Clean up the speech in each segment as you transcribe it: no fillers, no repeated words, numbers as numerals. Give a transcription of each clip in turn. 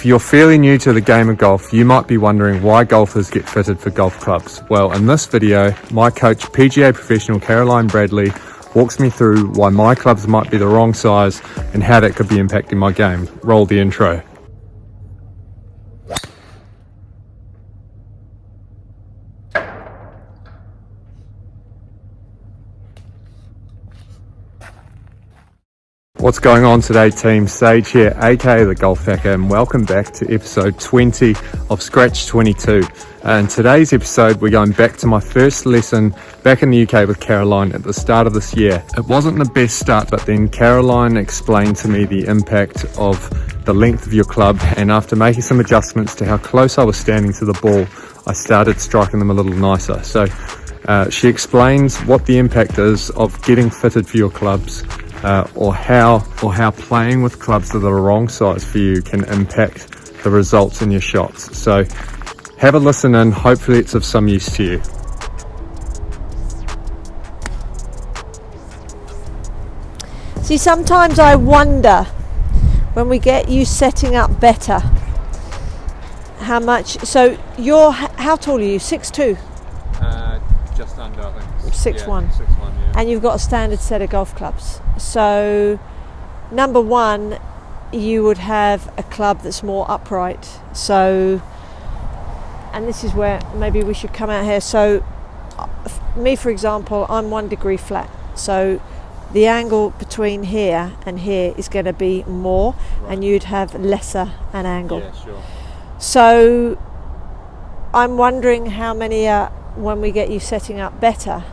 If you're fairly new to the game of golf, you might be wondering why golfers get fitted for golf clubs. Well, in this video, my coach, PGA Professional Caroline Bradley, walks me through why my clubs might be the wrong size and how that could be impacting my game. Roll the intro. What's going on today, team? Sage here, aka the Golf Hackr, and welcome back to episode 20 of Scratch22. In today's episode, we're going back to my first lesson back in the UK with Caroline at the start of this year. It wasn't the best start, but then Caroline explained to me the impact of the length of your club, and after making some adjustments to how close I was standing to the ball, I started striking them a little nicer. So she explains what the impact is of getting fitted for your clubs, or how playing with clubs that are the wrong size for you can impact the results in your shots. So have a listen in, hopefully it's of some use to you. See, sometimes I wonder when we get you setting up better how much. So how tall are you? 6'2"? Just under, I think. 6'1". Yeah, 6'1", yeah. And you've got a standard set of golf clubs. So number one, you would have a club that's more upright. So, and this is where maybe we should come out here. So me, for example, I'm 1 degree flat. So the angle between here and here is going to be more, right, and you'd have lesser an angle. Yeah, sure. So I'm wondering how many when we get you setting up better,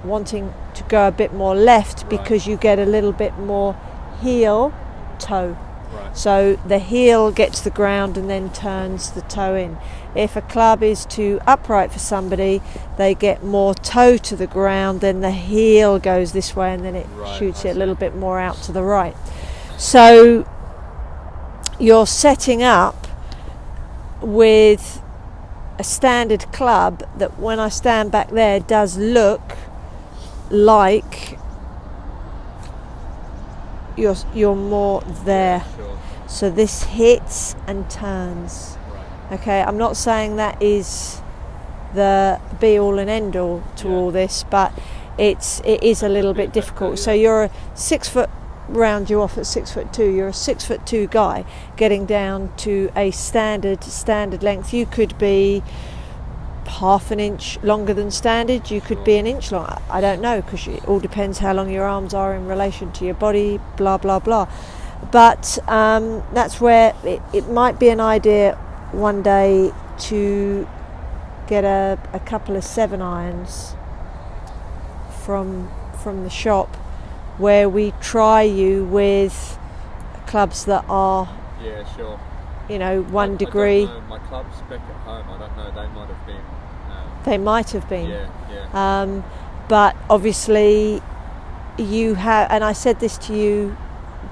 wanting to go a bit more left, right, because you get a little bit more heel toe. Right. So the heel gets the ground and then turns the toe in. If a club is too upright for somebody, they get more toe to the ground, then the heel goes this way and then it shoots it a little bit more out to the right. So you're setting up with a standard club that when I stand back there does look like you're more there. Yeah, sure. So this hits and turns. Right. Okay, I'm not saying that is the be all and end all to all this, but it is a little bit difficult. So you're a 6 foot, round you off at 6'2", you're a 6'2" guy getting down to a standard length. You could be half an inch longer than standard, you could be an inch long, I don't know, because it all depends how long your arms are in relation to your body, blah blah blah. But that's where it might be an idea one day to get a couple of 7-irons from the shop, where we try you with clubs that are, yeah, sure, 1 degree. I don't know, my clubs back at home, I don't know, they might have been. They might have been. Yeah. But obviously you have, and I said this to you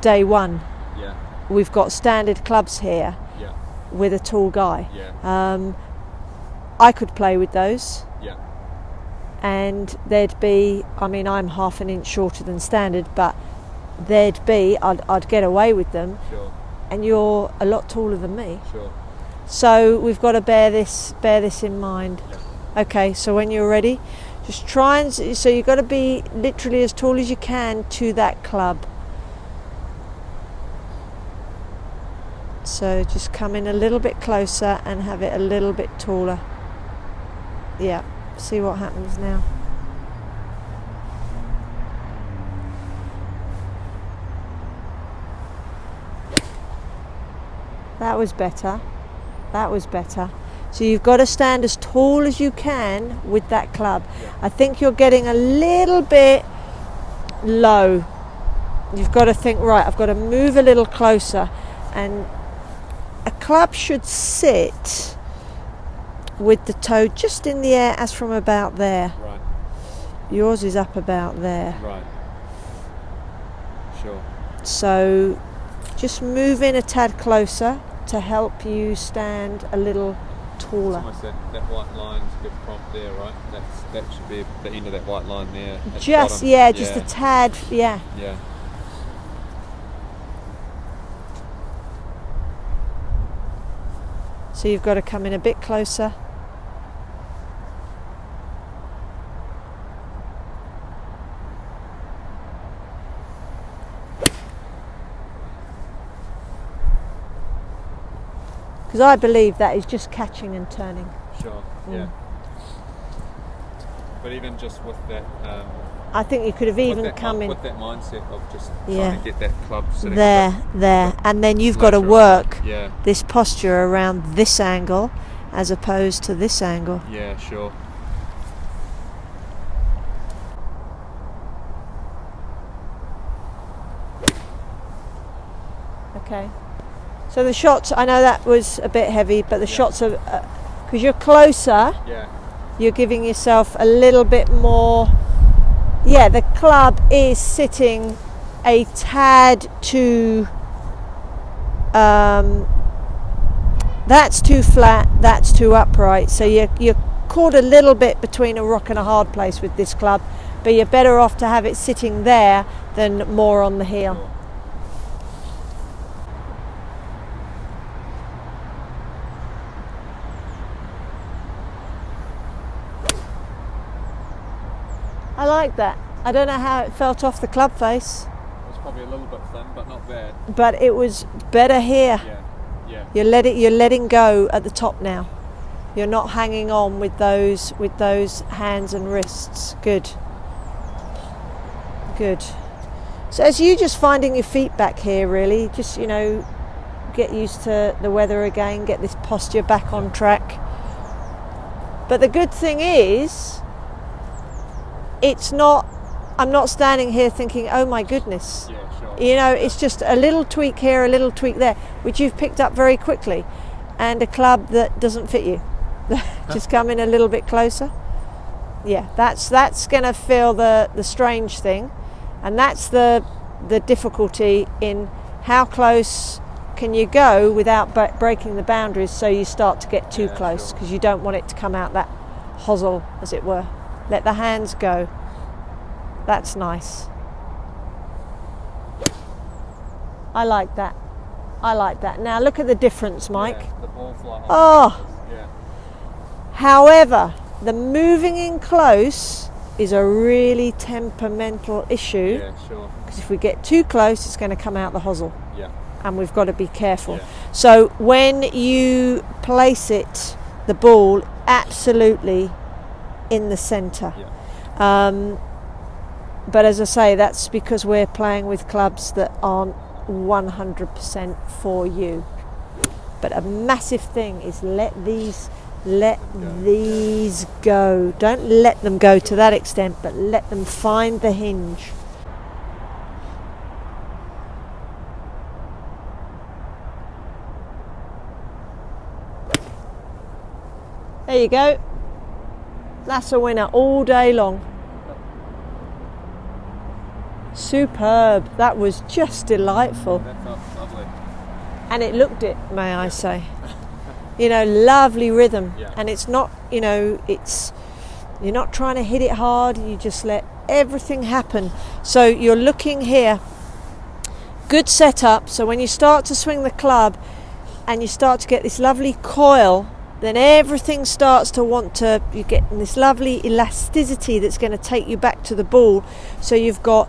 day one. Yeah. We've got standard clubs here. Yeah. With a tall guy. Yeah. I could play with those. Yeah. And there'd be, I'm half an inch shorter than standard, but I'd get away with them. Sure. And you're a lot taller than me. Sure. So we've got to bear this in mind. Yeah. Okay, so when you're ready, just try and, so you've got to be literally as tall as you can to that club. So just come in a little bit closer and have it a little bit taller. Yeah, see what happens now. That was better. That was better. So you've got to stand as tall as you can with that club. Yeah. I think you're getting a little bit low. You've got to think, right, I've got to move a little closer. And a club should sit with the toe just in the air, as from about there. Right. Yours is up about there. Right. Sure. So just move in a tad closer to help you stand a little taller. Almost that white line's a good prompt there, right? That should be the end of that white line there. Just, yeah, just a tad, yeah. Yeah. So you've got to come in a bit closer. Because I believe that is just catching and turning. Sure, yeah. But even just with that... I think you could have even come in... With that mindset of just trying to get that club sitting... There. And then you've got to work Yeah. this posture around this angle as opposed to this angle. Yeah, sure. Okay. So the shots, I know that was a bit heavy, but the shots are... Because you're closer, you're giving yourself a little bit more... Yeah, the club is sitting a tad too... that's too flat, that's too upright. So you're caught a little bit between a rock and a hard place with this club, but you're better off to have it sitting there than more on the heel. I like that. I don't know how it felt off the club face. It was probably a little bit thin, but not bad. But it was better here. Yeah. You're letting go at the top now. You're not hanging on with those hands and wrists. Good. So as you just finding your feet back here, really, just get used to the weather again, get this posture back on track. But the good thing is, I'm not standing here thinking, oh my goodness. Yeah, sure. It's just a little tweak here, a little tweak there, which you've picked up very quickly. And a club that doesn't fit you. Just come in a little bit closer. Yeah, that's going to feel the strange thing. And that's the difficulty in how close can you go without breaking the boundaries, so you start to get too close, because you don't want it to come out that hosel, as it were. Let the hands go. That's nice. I like that. Now look at the difference, Mike. Yeah, the ball flight. Yeah. However, the moving in close is a really temperamental issue. Yeah, sure. Because if we get too close, it's going to come out the hosel. Yeah. And we've got to be careful. Yeah. So when you place it, the ball, absolutely in the centre. Yeah. But as I say, that's because we're playing with clubs that aren't 100% for you. But a massive thing is let these go. Don't let them go to that extent, but let them find the hinge. There you go. That's a winner all day long. Superb. That was just delightful. That felt lovely. And it looked it, may I say. Lovely rhythm. Yeah. And it's not, you're not trying to hit it hard. You just let everything happen. So you're looking here. Good setup. So when you start to swing the club and you start to get this lovely coil, then everything starts to you get this lovely elasticity that's going to take you back to the ball. So you've got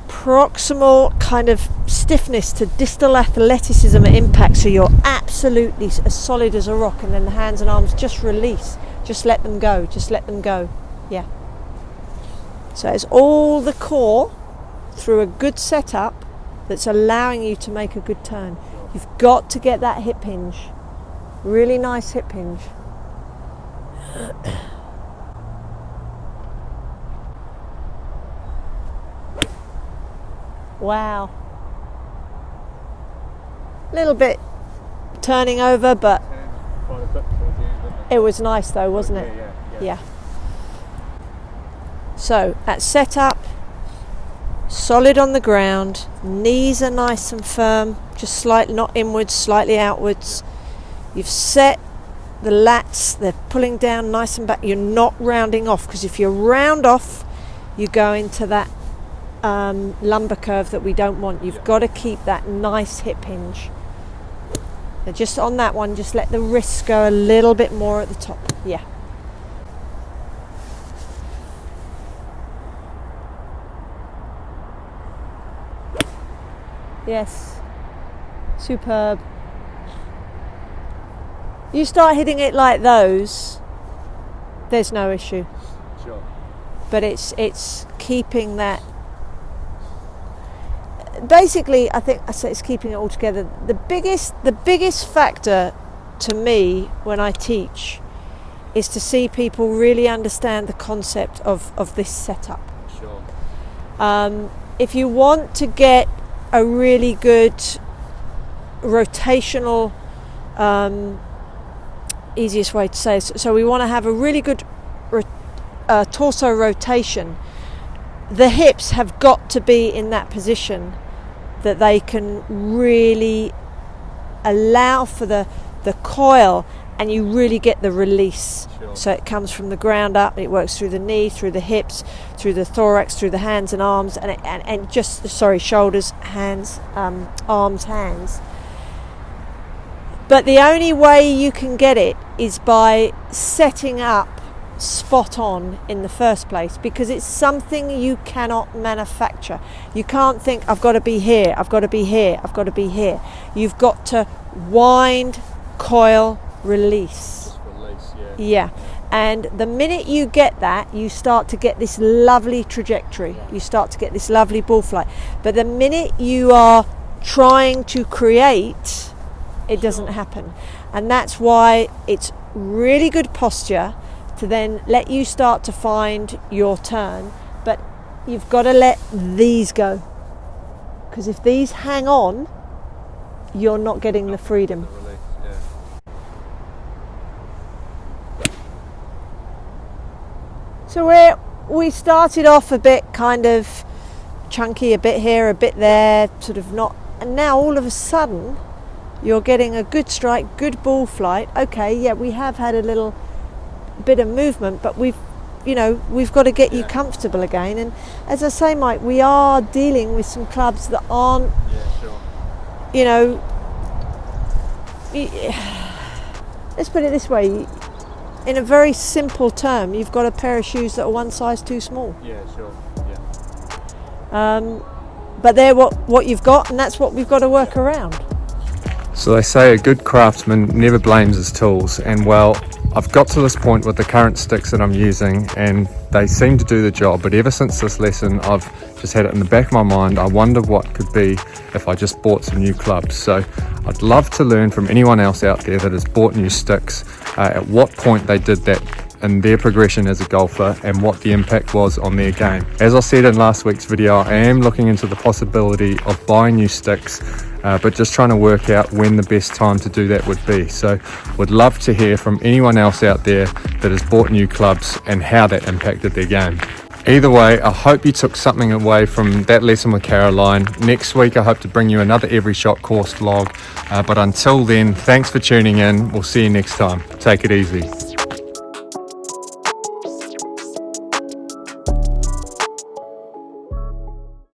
proximal kind of stiffness to distal athleticism at impact. So you're absolutely as solid as a rock, and then the hands and arms just release. Just let them go. Yeah. So it's all the core through a good setup that's allowing you to make a good turn. You've got to get that hip hinge. Really nice hip hinge. Wow. Little bit turning over, but Quite a bit towards the end, didn't it? it was nice though, wasn't it? Yeah. So at setup, solid on the ground, knees are nice and firm, just slightly, not inwards, slightly outwards. You've set the lats, they're pulling down nice and back. You're not rounding off, because if you round off, you go into that lumbar curve that we don't want. You've got to keep that nice hip hinge. Now just on that one, just let the wrist go a little bit more at the top. Yeah. Yes. Superb. You start hitting it like those, there's no issue. Sure. But it's keeping that. Basically, I think I say it's keeping it all together. The biggest factor to me when I teach is to see people really understand the concept of this setup. Sure. If you want to get a really good rotational, easiest way to say it, so we want to have a really good torso rotation. The hips have got to be in that position that they can really allow for the coil, and you really get the release. Sure. So it comes from the ground up, it works through the knee, through the hips, through the thorax, through the hands and arms, and just shoulders, hands, arms, hands. But the only way you can get it is by setting up spot on in the first place, because it's something you cannot manufacture. You can't think, I've got to be here, I've got to be here, I've got to be here. You've got to wind, coil, release. Just release, Yeah. And the minute you get that, you start to get this lovely trajectory. You start to get this lovely ball flight. But the minute you are trying to create, it doesn't happen. And that's why it's really good posture to then let you start to find your turn. But you've got to let these go, because if these hang on, you're not getting the freedom. So we started off a bit kind of chunky, a bit here, a bit there, sort of not, and now all of a sudden you're getting a good strike, good ball flight. Okay, yeah, we have had a little bit of movement, but we've got to get you comfortable again. And as I say, Mike, we are dealing with some clubs that aren't, let's put it this way, in a very simple term, you've got a pair of shoes that are one size too small. Yeah, sure. Yeah. But they're what you've got, and that's what we've got to work around. So they say a good craftsman never blames his tools, and well, I've got to this point with the current sticks that I'm using, and they seem to do the job. But ever since this lesson, I've just had it in the back of my mind, I wonder what could be if I just bought some new clubs. So I'd love to learn from anyone else out there that has bought new sticks, at what point they did that in their progression as a golfer, and what the impact was on their game. As I said in last week's video, I am looking into the possibility of buying new sticks, but just trying to work out when the best time to do that would be. So would love to hear from anyone else out there that has bought new clubs and how that impacted their game. Either way, I hope you took something away from that lesson with Caroline. Next week I hope to bring you another Every Shot course vlog, but until then, thanks for tuning in. We'll see you next time. Take it easy.